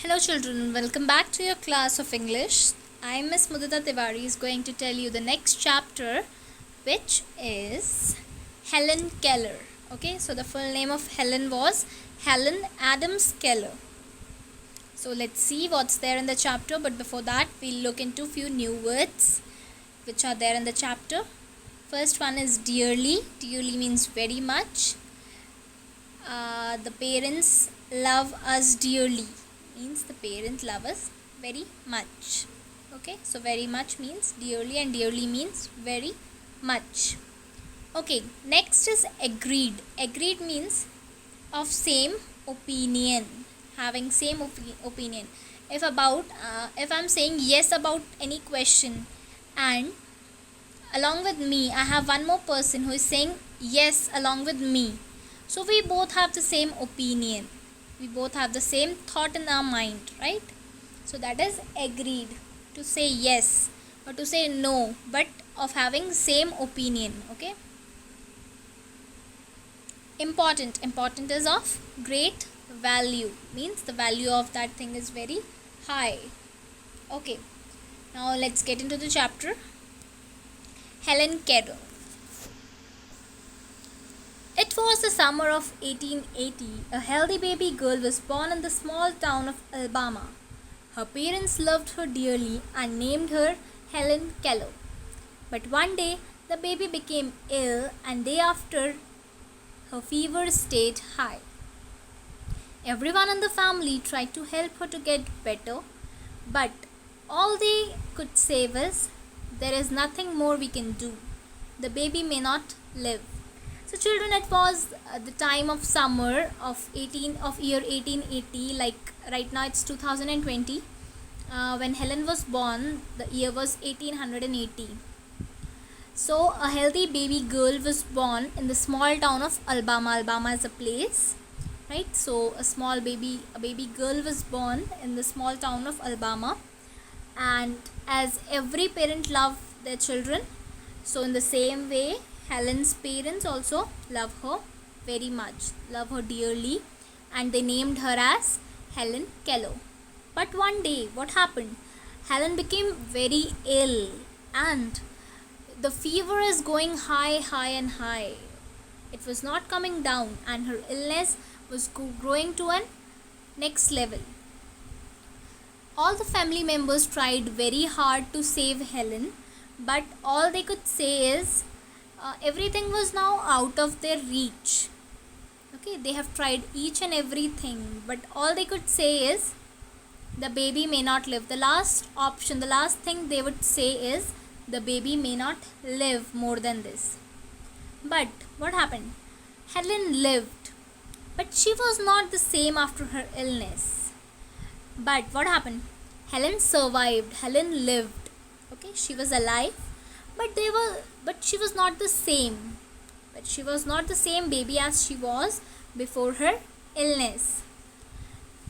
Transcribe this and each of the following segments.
Hello children, welcome back to your class of English. I am Miss Mudita Tiwari is going to tell you the next chapter, which is Helen Keller. Okay, so the full name of Helen was Helen Adams Keller. So let's see what's there in the chapter, but before that we'll look into few new words which are there in the chapter. First one is dearly. Dearly means very much. The parents love us dearly means the parents love us very much. Okay, so very much means dearly and dearly means very much. Okay, next is agreed. Agreed means of same opinion, having same opinion. If I'm saying yes about any question, and along with me I have one more person who is saying yes along with me, so we both have the same opinion, we both have the same thought in our mind, right? So that is agreed, to say yes or to say no, but of having same opinion. Okay, important. Important is of great value, means the value of that thing is very high. Okay, now let's get into the chapter. Helen Keller. It was the summer of 1880. A healthy baby girl was born in the small town of Alabama. Her parents loved her dearly and named her Helen Keller. But one day, the baby became ill, and day after, her fever stayed high. Everyone in the family tried to help her to get better, but all they could say was, "There is nothing more we can do. The baby may not live." So children, it was the time of summer of year 1880, like right now it's 2020. When Helen was born, the year was 1880. So a healthy baby girl was born in the small town of Alabama. Alabama is a place, right? So a baby girl was born in the small town of Alabama, and as every parent loves their children, so in the same way Helen's parents also love her very much, love her dearly, and they named her as Helen Keller. But one day, what happened? Helen became very ill, and the fever is going high, high and high. It was not coming down, and her illness was growing to an next level. All the family members tried very hard to save Helen, but all they could say is, everything was now out of their reach. Okay, they have tried each and everything, but all they could say is, the baby may not live. The last option, the last thing they would say is, the baby may not live more than this. But what happened? Helen lived, but she was not the same after her illness. But what happened? Helen survived. Helen lived. Okay, she was alive, but she was not the same. But she was not the same baby as she was before her illness.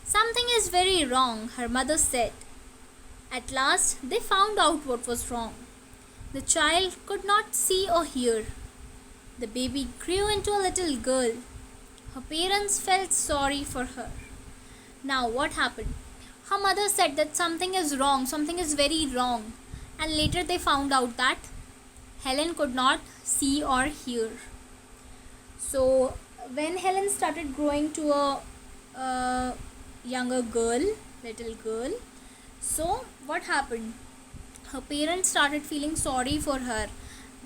Something is very wrong, her mother said. At last, they found out what was wrong. The child could not see or hear. The baby grew into a little girl. Her parents felt sorry for her. Now, what happened? Her mother said that something is wrong, something is very wrong. And later they found out that Helen could not see or hear. So when Helen started growing to a younger girl, little girl, so what happened? Her parents started feeling sorry for her,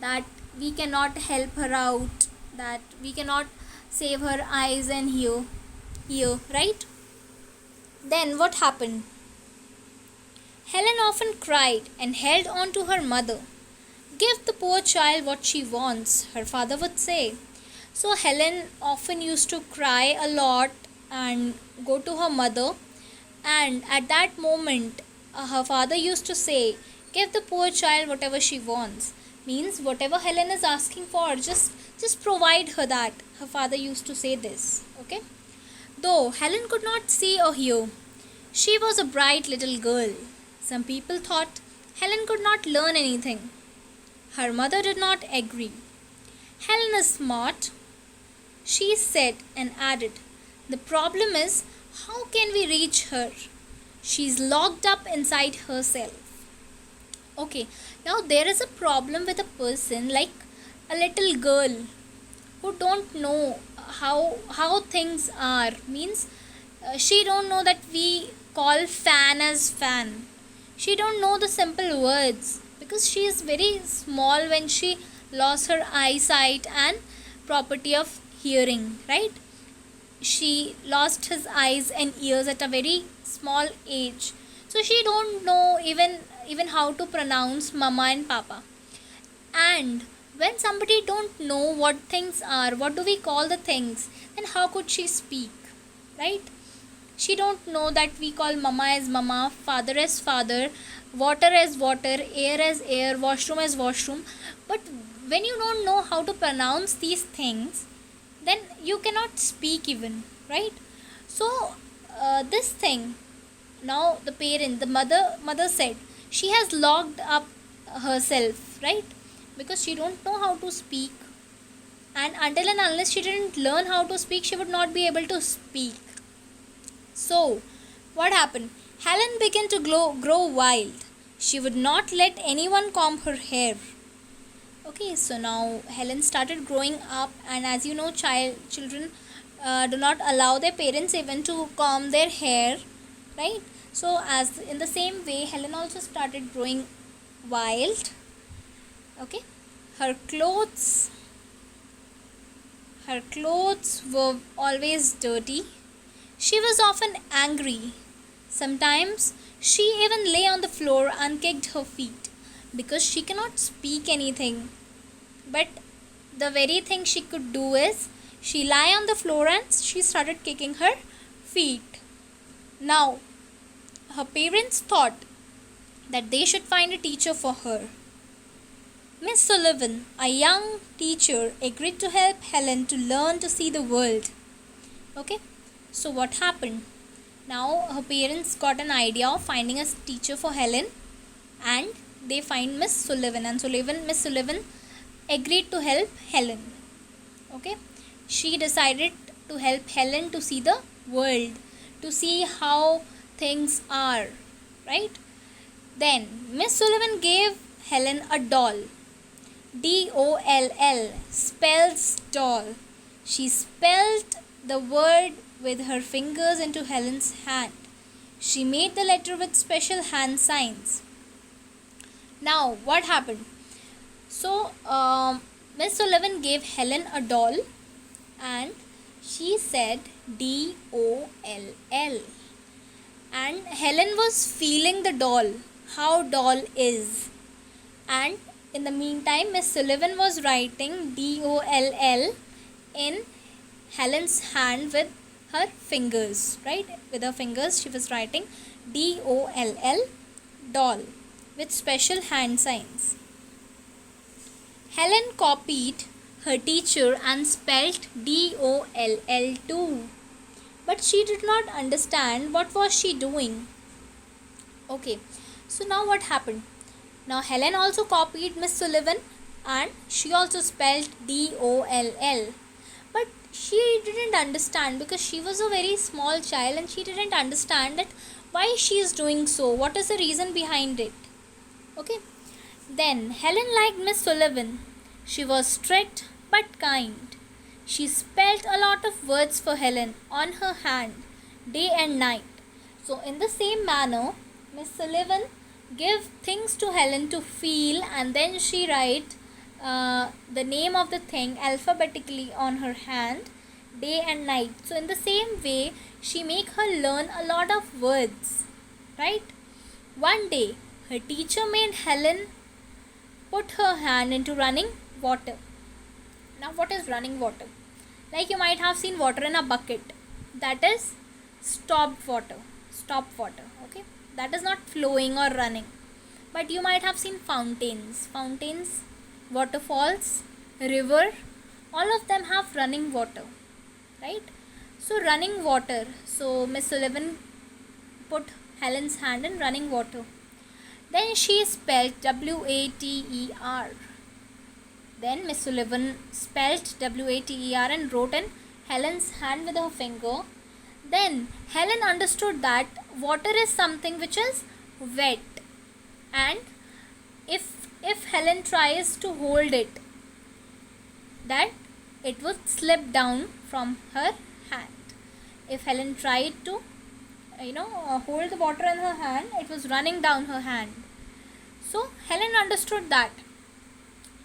that we cannot help her out, that we cannot save her eyes and hear, right? Then what happened? Helen often cried and held on to her mother. "Give the poor child what she wants," her father would say. So Helen often used to cry a lot and go to her mother, and at that moment her father used to say, "Give the poor child whatever she wants." Means whatever Helen is asking for, just provide her that. Her father used to say this. Okay. Though Helen could not see or hear, she was a bright little girl. Some people thought Helen could not learn anything. Her mother did not agree. "Helen is smart," she said, and added, "The problem is, how can we reach her? She's locked up inside herself. Okay, now there is a problem with a person like a little girl who don't know how things are. Means she don't know that we call fan as fan. She don't know the simple words because she is very small when she lost her eyesight and property of hearing, right? She lost his eyes and ears at a very small age, so she don't know even how to pronounce mama and papa. And when somebody don't know what things are, what do we call the things, then how could she speak, right? She don't know that we call mama as mama, father as father, water as water, air as air, washroom as washroom. But when you don't know how to pronounce these things, then you cannot speak even, right? So this thing, now the mother said she has locked up herself, right? Because she don't know how to speak, and until and unless she didn't learn how to speak, she would not be able to speak. So what happened? Helen began to grow wild. She would not let anyone comb her hair. Okay, so now Helen started growing up, and as you know, children do not allow their parents even to comb their hair, right? So as in the same way, Helen also started growing wild. Okay, her clothes were always dirty. She was often angry. Sometimes she even lay on the floor and kicked her feet because she cannot speak anything. But the very thing she could do is she lay on the floor and she started kicking her feet. Now, her parents thought that they should find a teacher for her. Miss Sullivan, a young teacher, agreed to help Helen to learn to see the world. Okay, so what happened? Now her parents got an idea of finding a teacher for Helen, and they find Miss Sullivan, and Miss Sullivan agreed to help Helen. Okay, she decided to help Helen to see the world, to see how things are, right? Then Miss Sullivan gave Helen a doll. DOLL spells doll. She spelled the word with her fingers into Helen's hand. She made the letter with special hand signs. Now what happened? So Miss Sullivan gave Helen a doll, and she said DOLL, and Helen was feeling the doll, how doll is, and in the meantime Miss Sullivan was writing DOLL in Helen's hand with her fingers, right? With her fingers she was writing DOLL, doll, with special hand signs. Helen copied her teacher and spelled DOLL too, but she did not understand what was she doing. Okay, so now what happened? Now Helen also copied Miss Sullivan, and she also spelled DOLL, but she didn't understand because she was a very small child and she didn't understand that why she is doing so, what is the reason behind it. Okay, then Helen liked Miss Sullivan. She was strict but kind. She spelled a lot of words for Helen on her hand day and night. So in the same manner, Miss Sullivan gave things to Helen to feel, and then she write the name of the thing alphabetically on her hand day and night. So in the same way, she make her learn a lot of words, right? One day, her teacher made Helen put her hand into running water. Now what is running water? Like you might have seen water in a bucket. That is stopped water. Stop water. Okay, that is not flowing or running. But you might have seen fountains, waterfalls, river, all of them have running water, right? So running water. So Miss Sullivan put Helen's hand in running water. Then she spelled WATER. Then Miss Sullivan spelled WATER and wrote in Helen's hand with her finger. Then Helen understood that water is something which is wet, and if Helen tries to hold it, that it would slip down from her hand. If Helen tried to hold the water in her hand, it was running down her hand. So Helen understood that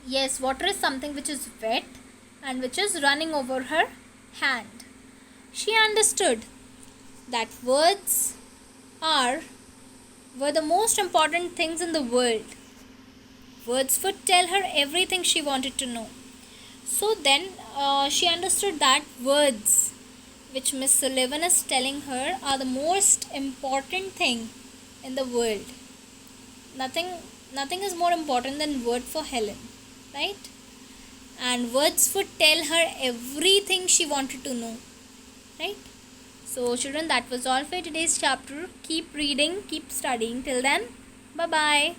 yes, water is something which is wet and which is running over her hand. She understood that words were the most important things in the world. Words would tell her everything she wanted to know. So then she understood that words, which Miss Sullivan is telling her, are the most important thing in the world. Nothing is more important than word for Helen, right? And words would tell her everything she wanted to know, right? So children, that was all for today's chapter. Keep reading, keep studying. Till then, bye bye.